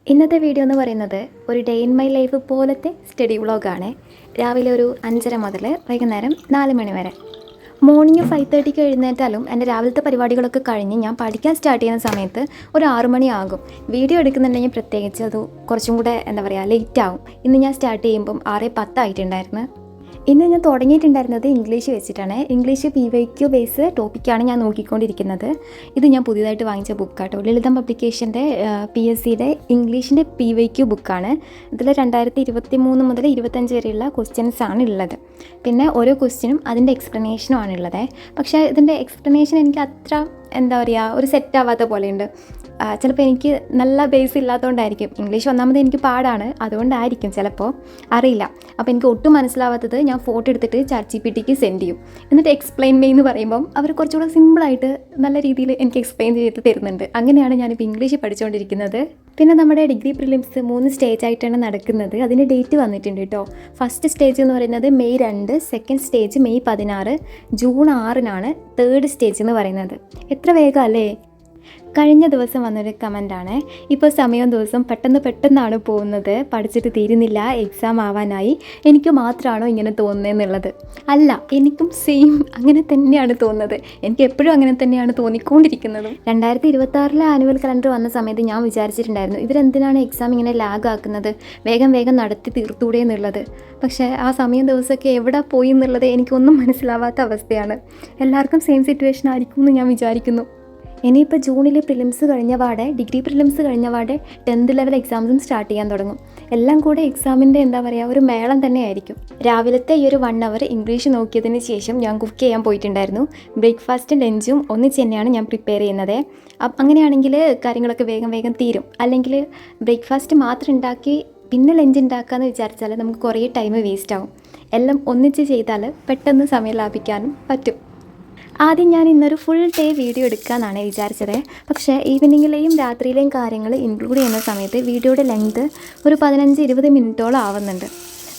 ഇന്നത്തെ വീഡിയോ എന്ന് പറയുന്നത് ഒരു ഡേ ഇൻ മൈ ലൈഫ് പോലത്തെ സ്റ്റഡി വ്ളോഗാണ്. രാവിലെ ഒരു 5:30 മുതൽ വൈകുന്നേരം 4 മണി വരെ. മോർണിംഗ് 5:30ക്ക് എഴുന്നേറ്റാലും എൻ്റെ രാവിലത്തെ പരിപാടികളൊക്കെ കഴിഞ്ഞ് ഞാൻ പഠിക്കാൻ സ്റ്റാർട്ട് ചെയ്യുന്ന സമയത്ത് ഒരു 6 മണിയാകും. വീഡിയോ എടുക്കുന്നുണ്ടെങ്കിൽ പ്രത്യേകിച്ച് അത് കുറച്ചും കൂടെ ലേറ്റ് ആവും. ഇന്ന് ഞാൻ സ്റ്റാർട്ട് ചെയ്യുമ്പം 6:10 ആയിട്ടുണ്ടായിരുന്നു. ഇന്ന് ഞാൻ തുടങ്ങിയിട്ടുണ്ടായിരുന്നത് ഇംഗ്ലീഷ് വെച്ചിട്ടാണ്. ഇംഗ്ലീഷ് PYQ ബേസ് ടോപ്പിക്കാണ് ഞാൻ നോക്കിക്കൊണ്ടിരിക്കുന്നത്. ഇത് ഞാൻ പുതിയതായിട്ട് വാങ്ങിച്ച ബുക്കാട്ടോ. ലളിതം പബ്ലിക്കേഷൻ്റെ PSCയുടെ ഇംഗ്ലീഷിൻ്റെ PYQ ബുക്കാണ്. ഇതിൽ 2023 മുതൽ 25 വരെയുള്ള ക്വസ്റ്റ്യൻസ് ആണ് ഉള്ളത്. പിന്നെ ഓരോ ക്വസ്റ്റ്യനും അതിൻ്റെ എക്സ്പ്ലനേഷനും ആണുള്ളത്. പക്ഷേ ഇതിൻ്റെ എക്സ്പ്ലനേഷൻ എനിക്ക് അത്ര ഒരു സെറ്റാവാത്ത പോലെയുണ്ട്. ചിലപ്പോൾ എനിക്ക് നല്ല ബേസ് ഇല്ലാത്തതുകൊണ്ടായിരിക്കും. ഇംഗ്ലീഷ് ഒന്നാമത് എനിക്ക് പാടാണ്, അതുകൊണ്ടായിരിക്കും ചിലപ്പോൾ, അറിയില്ല. അപ്പോൾ എനിക്ക് ഒട്ടും മനസ്സിലാവാത്തത് ഞാൻ ഫോട്ടോ എടുത്തിട്ട് ChatGPTക്ക് സെൻഡ് ചെയ്യും. എന്നിട്ട് എക്സ്പ്ലെയിൻ മീ എന്ന് പറയുമ്പം അവർ കുറച്ചുകൂടെ സിമ്പിളായിട്ട് നല്ല രീതിയിൽ എനിക്ക് എക്സ്പ്ലെയിൻ ചെയ്ത് തരുന്നുണ്ട്. അങ്ങനെയാണ് ഞാനിപ്പോൾ ഇംഗ്ലീഷ് പഠിച്ചുകൊണ്ടിരിക്കുന്നത്. പിന്നെ നമ്മുടെ ഡിഗ്രി പ്രിലിംസ് 3 സ്റ്റേജ് ആയിട്ടാണ് നടക്കുന്നത്. അതിൻ്റെ ഡേറ്റ് വന്നിട്ടുണ്ട് കേട്ടോ. ഫസ്റ്റ് സ്റ്റേജ് എന്ന് പറയുന്നത് May 2, second stage May 16, June 6 third stage എന്ന് പറയുന്നത്. എത്ര വേഗം അല്ലേ? കഴിഞ്ഞ ദിവസം വന്നൊരു കമൻറ്റാണ്, ഇപ്പോൾ സമയവും ദിവസം പെട്ടെന്നാണ് പോകുന്നത്, പഠിച്ചിട്ട് തീരുന്നില്ല, എക്സാം ആവാനായി, എനിക്ക് മാത്രമാണോ ഇങ്ങനെ തോന്നുന്നതെന്നുള്ളത്. അല്ല, എനിക്കും സെയിം അങ്ങനെ തന്നെയാണ് തോന്നുന്നത്. എനിക്ക് എപ്പോഴും അങ്ങനെ തന്നെയാണ് തോന്നിക്കൊണ്ടിരിക്കുന്നതും. 2026 ആനുവൽ കലണ്ടർ വന്ന സമയത്ത് ഞാൻ വിചാരിച്ചിട്ടുണ്ടായിരുന്നു, ഇവരെന്തിനാണ് എക്സാം ഇങ്ങനെ ലാഗ് ആക്കുന്നത്, വേഗം നടത്തി തീർത്തൂടെ എന്നുള്ളത്. പക്ഷേ ആ സമയം ദിവസമൊക്കെ എവിടെ പോയി എന്നുള്ളത് എനിക്കൊന്നും മനസ്സിലാവാത്ത അവസ്ഥയാണ്. എല്ലാവർക്കും സെയിം സിറ്റുവേഷൻ ആയിരിക്കും എന്ന് ഞാൻ വിചാരിക്കുന്നു. ഇനിയിപ്പോൾ ജൂണിൽ പ്രിലിംസ് കഴിഞ്ഞപാടെ, ഡിഗ്രി പ്രിലിംസ് കഴിഞ്ഞപാടെ 10th ലെവൽ എക്സാംസും സ്റ്റാർട്ട് ചെയ്യാൻ തുടങ്ങും. എല്ലാം കൂടെ എക്സാമിൻ്റെ ഒരു മേളം തന്നെയായിരിക്കും. രാവിലത്തെ ഈ ഒരു 1 hour ഇംഗ്ലീഷ് നോക്കിയതിന് ശേഷം ഞാൻ കുക്ക് ചെയ്യാൻ പോയിട്ടുണ്ടായിരുന്നു. ബ്രേക്ക്ഫാസ്റ്റും ലഞ്ചും ഒന്നിച്ച് തന്നെയാണ് ഞാൻ പ്രിപ്പയർ ചെയ്യുന്നത്. അങ്ങനെയാണെങ്കിൽ കാര്യങ്ങളൊക്കെ വേഗം തീരും. അല്ലെങ്കിൽ ബ്രേക്ക്ഫാസ്റ്റ് മാത്രം ഉണ്ടാക്കി പിന്നെ ലഞ്ച് ഉണ്ടാക്കാമെന്ന് വിചാരിച്ചാൽ നമുക്ക് കുറേ ടൈം വേസ്റ്റ് ആവും. എല്ലാം ഒന്നിച്ച് ചെയ്താൽ പെട്ടെന്ന് സമയം ലാഭിക്കാനും പറ്റും. ആദ്യം ഞാൻ ഇന്നൊരു ഫുൾ ഡേ വീഡിയോ എടുക്കാമെന്നാണ് വിചാരിച്ചത്. പക്ഷേ ഈവനിങ്ങിലെയും രാത്രിയിലെയും കാര്യങ്ങൾ ഇൻക്ലൂഡ് ചെയ്യുന്ന സമയത്ത് വീഡിയോയുടെ ലെങ്ത് ഒരു 15-20 മിനിറ്റോളം ആവുന്നുണ്ട്.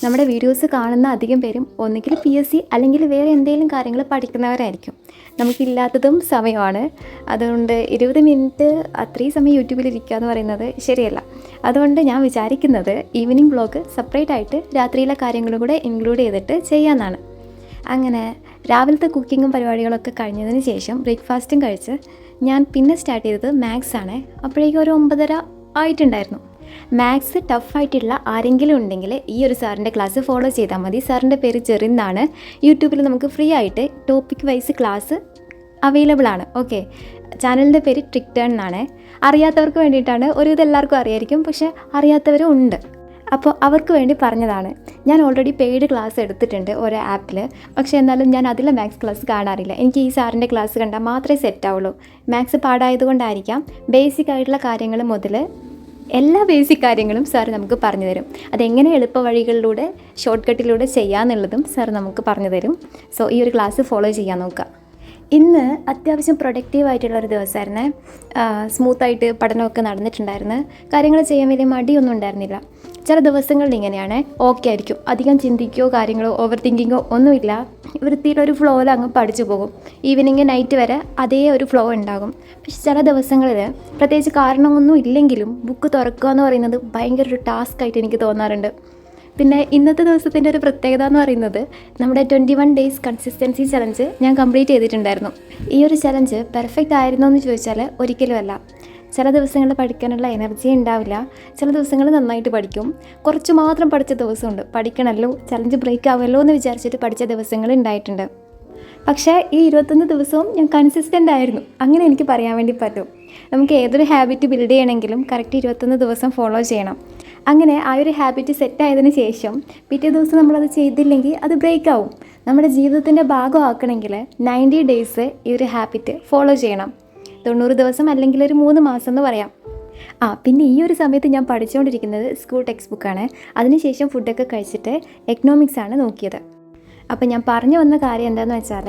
നമ്മുടെ വീഡിയോസ് കാണുന്ന അധികം പേരും ഒന്നുകിൽ PSC അല്ലെങ്കിൽ വേറെ എന്തെങ്കിലും കാര്യങ്ങൾ പഠിക്കുന്നവരായിരിക്കും. നമുക്കില്ലാത്തതും സമയമാണ്. അതുകൊണ്ട് 20 മിനിറ്റ് അത്രയും സമയം യൂട്യൂബിലിരിക്കുക എന്ന് പറയുന്നത് ശരിയല്ല. അതുകൊണ്ട് ഞാൻ വിചാരിക്കുന്നത് ഈവനിങ് വ്ളോഗ് സെപ്പറേറ്റ് ആയിട്ട് രാത്രിയിലെ കാര്യങ്ങളും കൂടെ ഇൻക്ലൂഡ് ചെയ്തിട്ട് ചെയ്യാമെന്നാണ്. അങ്ങനെ രാവിലത്തെ കുക്കിങ്ങും പരിപാടികളൊക്കെ കഴിഞ്ഞതിന് ശേഷം ബ്രേക്ക്ഫാസ്റ്റും കഴിച്ച് ഞാൻ പിന്നെ സ്റ്റാർട്ട് ചെയ്തത് മാത്സ് ആണ്. അപ്പോഴേക്കും ഒരു 9:30 ആയിട്ടുണ്ടായിരുന്നു. മാത്സ് ടഫായിട്ടുള്ള ആരെങ്കിലും ഉണ്ടെങ്കിൽ ഈ ഒരു സാറിൻ്റെ ക്ലാസ് ഫോളോ ചെയ്താൽ മതി. സാറിൻ്റെ പേര് ജെറിൻ എന്നാണ്. യൂട്യൂബിൽ നമുക്ക് ഫ്രീ ആയിട്ട് ടോപ്പിക് വൈസ് ക്ലാസ് അവൈലബിൾ ആണ്. ഓക്കെ, ചാനലിൻ്റെ പേര് ട്രിക് ടേൺ എന്നാണ്. അറിയാത്തവർക്ക് വേണ്ടിയിട്ടാണ്. ഇതെല്ലാവർക്കും അറിയായിരിക്കും, പക്ഷേ അറിയാത്തവരും ഉണ്ട്. അപ്പോൾ അവർക്ക് വേണ്ടി പറഞ്ഞതാണ്. ഞാൻ ഓൾറെഡി പെയ്ഡ് ക്ലാസ് എടുത്തിട്ടുണ്ട് ഒരു ആപ്പിൽ. പക്ഷേ എന്നാലും ഞാൻ അതിലെ മാത്സ് ക്ലാസ് കാണാറില്ല. എനിക്ക് ഈ സാറിൻ്റെ ക്ലാസ് കണ്ടാൽ മാത്രമേ സെറ്റ് ആവുള്ളൂ. മാത്സ് പാടായതുകൊണ്ടായിരിക്കാം. ബേസിക് ആയിട്ടുള്ള കാര്യങ്ങൾ മുതൽ എല്ലാ ബേസിക് കാര്യങ്ങളും സാർ നമുക്ക് പറഞ്ഞു തരും. അതെങ്ങനെ എളുപ്പ വഴികളിലൂടെ, ഷോർട്ട് കട്ടിലൂടെ ചെയ്യാമെന്നുള്ളതും സാർ നമുക്ക് പറഞ്ഞു തരും. സോ ഈ ഒരു ക്ലാസ് ഫോളോ ചെയ്യാൻ നോക്കുക. ഇന്ന് അത്യാവശ്യം പ്രൊഡക്റ്റീവായിട്ടുള്ളൊരു ദിവസമായിരുന്നേ. സ്മൂത്തായിട്ട് പഠനമൊക്കെ നടന്നിട്ടുണ്ടായിരുന്നു. കാര്യങ്ങൾ ചെയ്യാൻ വലിയ മടിയൊന്നും ഉണ്ടായിരുന്നില്ല. ചില ദിവസങ്ങളിൽ ഇങ്ങനെയാണ്, ഓക്കെ ആയിരിക്കും, അധികം ചിന്തിക്കുകയോ കാര്യങ്ങളോ ഓവർ തിങ്കിങ്ങോ ഒന്നുമില്ല, വൃത്തിയിലൊരു ഫ്ലോയിൽ അങ്ങ് പഠിച്ചു പോകും. ഈവനിങ് നൈറ്റ് വരെ അതേ ഒരു ഫ്ലോ ഉണ്ടാകും. പക്ഷെ ചില ദിവസങ്ങളിൽ പ്രത്യേകിച്ച് കാരണമൊന്നും ഇല്ലെങ്കിലും ബുക്ക് തുറക്കുക എന്ന് പറയുന്നത് ഭയങ്കര ഒരു ടാസ്ക് ആയിട്ട് എനിക്ക് തോന്നാറുണ്ട്. പിന്നെ ഇന്നത്തെ ദിവസത്തിൻ്റെ ഒരു പ്രത്യേകത എന്ന് പറയുന്നത് നമ്മുടെ 21 days കൺസിസ്റ്റൻസി ചലഞ്ച് ഞാൻ കംപ്ലീറ്റ് ചെയ്തിട്ടുണ്ടായിരുന്നു. ഈ ഒരു ചലഞ്ച് പെർഫെക്റ്റ് ആയിരുന്നോ എന്ന് ചോദിച്ചാൽ ഒരിക്കലുമല്ല. ചില ദിവസങ്ങളിൽ പഠിക്കാനുള്ള എനർജി ഉണ്ടാവില്ല, ചില ദിവസങ്ങൾ നന്നായിട്ട് പഠിക്കും. കുറച്ച് മാത്രം പഠിച്ച ദിവസമുണ്ട്, പഠിക്കണമല്ലോ, ചലഞ്ച് ബ്രേക്ക് ആവുമല്ലോ എന്ന് വിചാരിച്ചിട്ട് പഠിച്ച ദിവസങ്ങൾ ഉണ്ടായിട്ടുണ്ട്. പക്ഷേ ഈ 21 ദിവസവും ഞാൻ കൺസിസ്റ്റൻ്റ് ആയിരുന്നു, അങ്ങനെ എനിക്ക് പറയാൻ വേണ്ടി പറ്റും. നമുക്ക് ഏതൊരു ഹാബിറ്റ് ബിൽഡ് ചെയ്യണമെങ്കിലും കറക്റ്റ് 21 ദിവസം ഫോളോ ചെയ്യണം. അങ്ങനെ ആ ഒരു ഹാബിറ്റ് സെറ്റായതിനു ശേഷം പിറ്റേ ദിവസം നമ്മളത് ചെയ്തില്ലെങ്കിൽ അത് ബ്രേക്ക് ആവും. നമ്മുടെ ജീവിതത്തിൻ്റെ ഭാഗമാക്കണമെങ്കിൽ 90 days ഈ ഒരു ഹാബിറ്റ് ഫോളോ ചെയ്യണം. 90 ദിവസം അല്ലെങ്കിൽ ഒരു 3 മാസം എന്ന് പറയാം. പിന്നെ ഈ ഒരു സമയത്ത് ഞാൻ പഠിച്ചുകൊണ്ടിരിക്കുന്നത് സ്കൂൾ ടെക്സ്റ്റ് ബുക്കാണ്. അതിനുശേഷം ഫുഡൊക്കെ കഴിച്ചിട്ട് എക്കണോമിക്സ് ആണ് നോക്കിയത്. അപ്പോൾ ഞാൻ പറഞ്ഞു വന്ന കാര്യം എന്താണെന്ന് വെച്ചാൽ,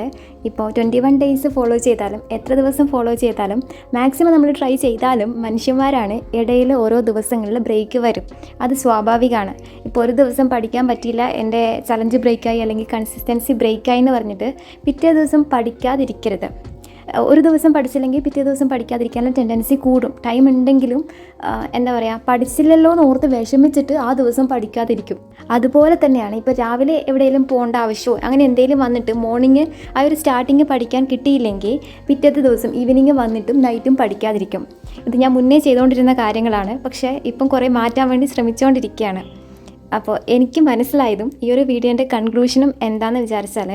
ഇപ്പോൾ 21 days ഫോളോ ചെയ്താലും എത്ര ദിവസം ഫോളോ ചെയ്താലും മാക്സിമം നമ്മൾ ട്രൈ ചെയ്താലും മനുഷ്യന്മാരാണ്, ഇടയിൽ ഓരോ ദിവസങ്ങളിൽ ബ്രേക്ക് വരും. അത് സ്വാഭാവികമാണ്. ഇപ്പോൾ ഒരു ദിവസം പഠിക്കാൻ പറ്റിയില്ല, എൻ്റെ ചലഞ്ച് ബ്രേക്കായി അല്ലെങ്കിൽ കൺസിസ്റ്റൻസി ബ്രേക്കായി എന്ന് പറഞ്ഞിട്ട് പിറ്റേ ദിവസം പഠിക്കാതിരിക്കരുത്. ഒരു ദിവസം പഠിച്ചില്ലെങ്കിൽ പിറ്റേ ദിവസം പഠിക്കാതിരിക്കാനുള്ള ടെൻഡൻസി കൂടും. ടൈം ഉണ്ടെങ്കിലും എന്താ പറയുക, പഠിച്ചില്ലല്ലോ എന്ന് ഓർത്ത് വിഷമിച്ചിട്ട് ആ ദിവസം പഠിക്കാതിരിക്കും. അതുപോലെ തന്നെയാണ് ഇപ്പോൾ രാവിലെ എവിടെയെങ്കിലും പോകേണ്ട ആവശ്യമോ അങ്ങനെ എന്തെങ്കിലും വന്നിട്ട് മോർണിംഗ് ആ ഒരു സ്റ്റാർട്ടിങ് പഠിക്കാൻ കിട്ടിയില്ലെങ്കിൽ പിറ്റേത്തെ ദിവസം ഈവനിങ് വന്നിട്ടും നൈറ്റും പഠിക്കാതിരിക്കും. ഇത് ഞാൻ മുന്നേ ചെയ്തുകൊണ്ടിരുന്ന കാര്യങ്ങളാണ്, പക്ഷേ ഇപ്പം കുറേ മാറ്റാൻ വേണ്ടി ശ്രമിച്ചുകൊണ്ടിരിക്കുകയാണ്. അപ്പോൾ എനിക്ക് മനസ്സിലായതും ഈ ഒരു വീഡിയോൻ്റെ കൺക്ലൂഷനും എന്താണെന്ന് വിചാരിച്ചാൽ,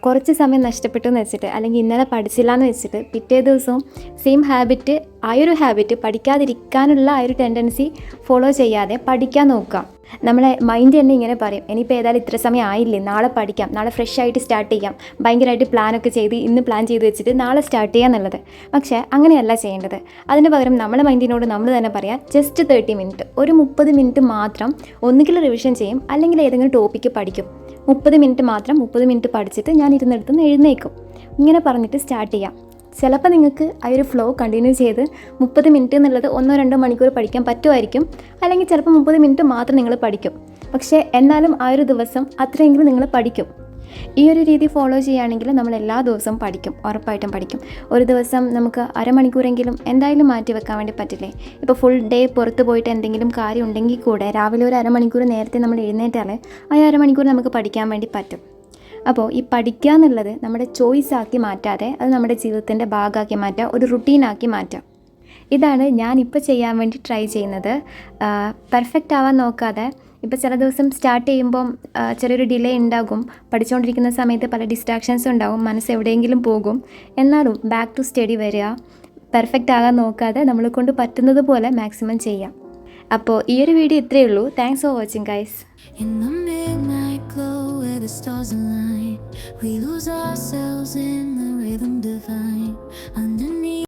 കുറച്ച് സമയം നഷ്ടപ്പെട്ടു എന്ന് വെച്ചിട്ട് അല്ലെങ്കിൽ ഇന്നലെ പഠിച്ചില്ല എന്ന് വെച്ചിട്ട് പിറ്റേ ദിവസവും സെയിം ഹാബിറ്റ്, ആ ഒരു ഹാബിറ്റ് പഠിക്കാതിരിക്കാനുള്ള ആ ഒരു ടെൻഡൻസി ഫോളോ ചെയ്യാതെ പഠിക്കാൻ നോക്കുക. നമ്മളെ മൈൻഡ് തന്നെ ഇങ്ങനെ പറയും, ഇനിയിപ്പോൾ ഏതായാലും ഇത്ര സമയം ആയില്ലേ, നാളെ പഠിക്കാം, നാളെ ഫ്രഷ് ആയിട്ട് സ്റ്റാർട്ട് ചെയ്യാം, ഭയങ്കരമായിട്ട് പ്ലാനൊക്കെ ചെയ്ത് ഇന്ന് പ്ലാൻ ചെയ്ത് വെച്ചിട്ട് നാളെ സ്റ്റാർട്ട് ചെയ്യുക എന്നുള്ളത്. പക്ഷേ അങ്ങനെയല്ല ചെയ്യേണ്ടത്. അതിന് പകരം നമ്മളെ മൈൻഡിനോട് നമ്മൾ തന്നെ പറയാം, ജസ്റ്റ് 30 മിനിറ്റ്, ഒരു 30 മിനിറ്റ് മാത്രം ഒന്നുകിൽ റിവിഷൻ ചെയ്യും അല്ലെങ്കിൽ ഏതെങ്കിലും ടോപ്പിക്ക് പഠിക്കും. 30 മിനിറ്റ് മാത്രം, 30 മിനിറ്റ് പഠിച്ചിട്ട് ഞാൻ ഇരുന്നെടുത്ത് എഴുന്നേക്കും. ഇങ്ങനെ പറഞ്ഞിട്ട് സ്റ്റാർട്ട് ചെയ്യാം. ചിലപ്പോൾ നിങ്ങൾക്ക് ആ ഒരു ഫ്ലോ കണ്ടിന്യൂ ചെയ്ത് 30 മിനിറ്റ് എന്നുള്ളത് 1-2 മണിക്കൂർ പഠിക്കാൻ പറ്റുമായിരിക്കും. അല്ലെങ്കിൽ ചിലപ്പോൾ 30 മിനിറ്റ് മാത്രം നിങ്ങൾ പഠിക്കും. പക്ഷേ എന്നാലും ആ ഒരു ദിവസം അത്രയെങ്കിലും നിങ്ങൾ പഠിക്കും. ഈ ഒരു രീതി ഫോളോ ചെയ്യുകയാണെങ്കിൽ നമ്മൾ എല്ലാ ദിവസവും പഠിക്കും, ഉറപ്പായിട്ടും പഠിക്കും. ഒരു ദിവസം നമുക്ക് അരമണിക്കൂറെങ്കിലും എന്തായാലും മാറ്റി വെക്കാൻ വേണ്ടി പറ്റില്ലേ? ഇപ്പോൾ ഫുൾ ഡേ പുറത്ത് പോയിട്ട് എന്തെങ്കിലും കാര്യം ഉണ്ടെങ്കിൽ കൂടെ രാവിലെ ഒരു അരമണിക്കൂർ നേരത്തെ നമ്മൾ എഴുന്നേറ്റാൽ ആ അരമണിക്കൂർ നമുക്ക് പഠിക്കാൻ വേണ്ടി പറ്റും. അപ്പോൾ ഈ പഠിക്കുക എന്നുള്ളത് നമ്മുടെ ചോയ്സ് ആക്കി മാറ്റാതെ അത് നമ്മുടെ ജീവിതത്തിൻ്റെ ഭാഗമാക്കി മാറ്റുക, ഒരു റുട്ടീനാക്കി മാറ്റുക. ഇതാണ് ഞാനിപ്പോൾ ചെയ്യാൻ വേണ്ടി ട്രൈ ചെയ്യുന്നത്. പെർഫെക്റ്റ് ആവാൻ നോക്കാതെ, ഇപ്പോൾ ചില ദിവസം സ്റ്റാർട്ട് ചെയ്യുമ്പം ചെറിയൊരു ഡിലേ ഉണ്ടാകും, പഠിച്ചുകൊണ്ടിരിക്കുന്ന സമയത്ത് പല ഡിസ്ട്രാക്ഷൻസ് ഉണ്ടാകും, മനസ്സ് എവിടെയെങ്കിലും പോകും. എന്നാലും ബാക്ക് ടു സ്റ്റഡി വരിക, പെർഫെക്റ്റ് ആകാൻ നോക്കാതെ നമ്മളെ കൊണ്ട് പറ്റുന്നത് പോലെ മാക്സിമം ചെയ്യാം. അപ്പോൾ ഈ ഒരു വീഡിയോ ഇത്രയേ ഉള്ളൂ. Thanks for watching guys. In the midnight glow where the stars align, we lose ourselves in the rhythm divine. Underneath